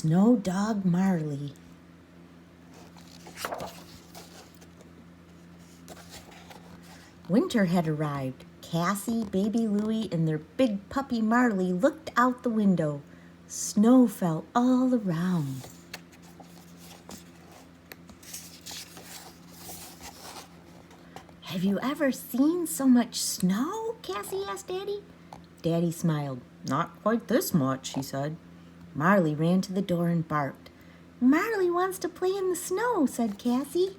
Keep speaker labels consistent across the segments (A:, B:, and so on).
A: Snow Dog Marley. Winter had arrived. Cassie, baby Louie, and their big puppy Marley looked out the window. Snow fell all around. "Have you ever seen so much snow?" Cassie asked Daddy. Daddy smiled. "Not quite this much," he said. Marley ran to the door and barked. "Marley wants to play in the snow," said Cassie.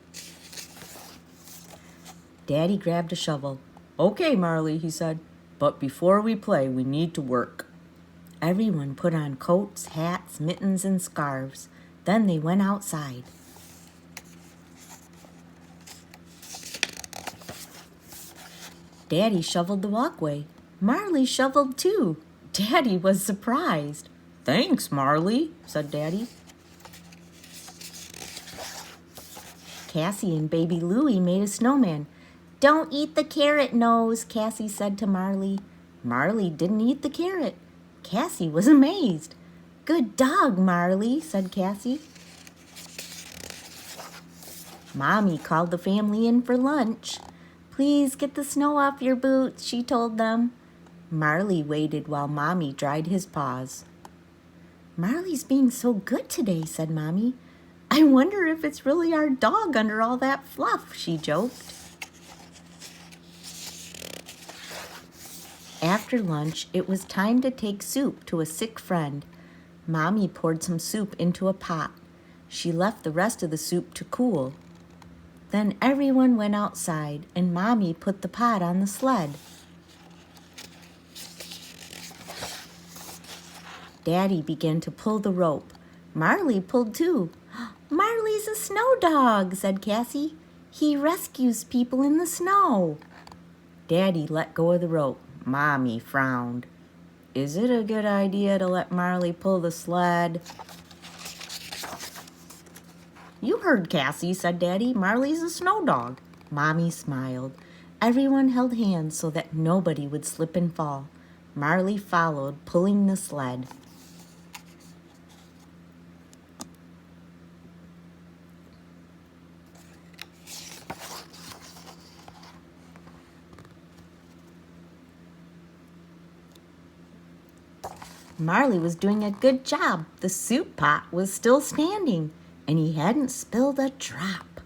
A: Daddy grabbed a shovel. "Okay, Marley," he said, "but before we play, we need to work." Everyone put on coats, hats, mittens, and scarves. Then they went outside. Daddy shoveled the walkway. Marley shoveled too. Daddy was surprised. "Thanks, Marley," said Daddy. Cassie and baby Louie made a snowman. "Don't eat the carrot nose," Cassie said to Marley. Marley didn't eat the carrot. Cassie was amazed. "Good dog, Marley," said Cassie. Mommy called the family in for lunch. "Please get the snow off your boots," she told them. Marley waited while Mommy dried his paws. "Marley's being so good today," said Mommy. "I wonder if it's really our dog under all that fluff," she joked. After lunch, it was time to take soup to a sick friend. Mommy poured some soup into a pot. She left the rest of the soup to cool. Then everyone went outside, and Mommy put the pot on the sled. Daddy began to pull the rope. Marley pulled too. "Marley's a snow dog," said Cassie. "He rescues people in the snow." Daddy let go of the rope. Mommy frowned. "Is it a good idea to let Marley pull the sled?" "You heard Cassie," said Daddy. "Marley's a snow dog." Mommy smiled. Everyone held hands so that nobody would slip and fall. Marley followed, pulling the sled. Marley was doing a good job. The soup pot was still standing, and he hadn't spilled a drop.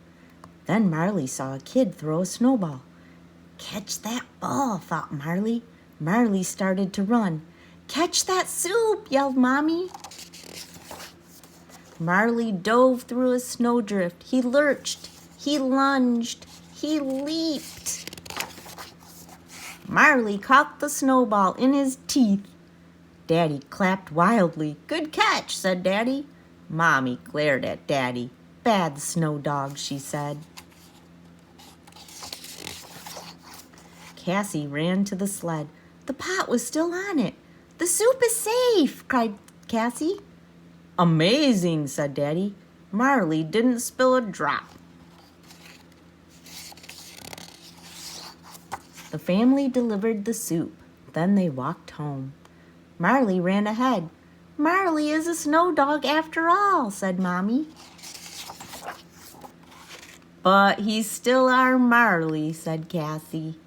A: Then Marley saw a kid throw a snowball. "Catch that ball," thought Marley. Marley started to run. "Catch that soup," yelled Mommy. Marley dove through a snowdrift. He lurched. He lunged. He leaped. Marley caught the snowball in his teeth. Daddy clapped wildly. "Good catch," said Daddy. Mommy glared at Daddy. "Bad snow dog," she said. Cassie ran to the sled. The pot was still on it. "The soup is safe," cried Cassie. "Amazing," said Daddy. "Marley didn't spill a drop." The family delivered the soup. Then they walked home. Marley ran ahead. "Marley is a snow dog after all," said Mommy. "But he's still our Marley," said Cassie.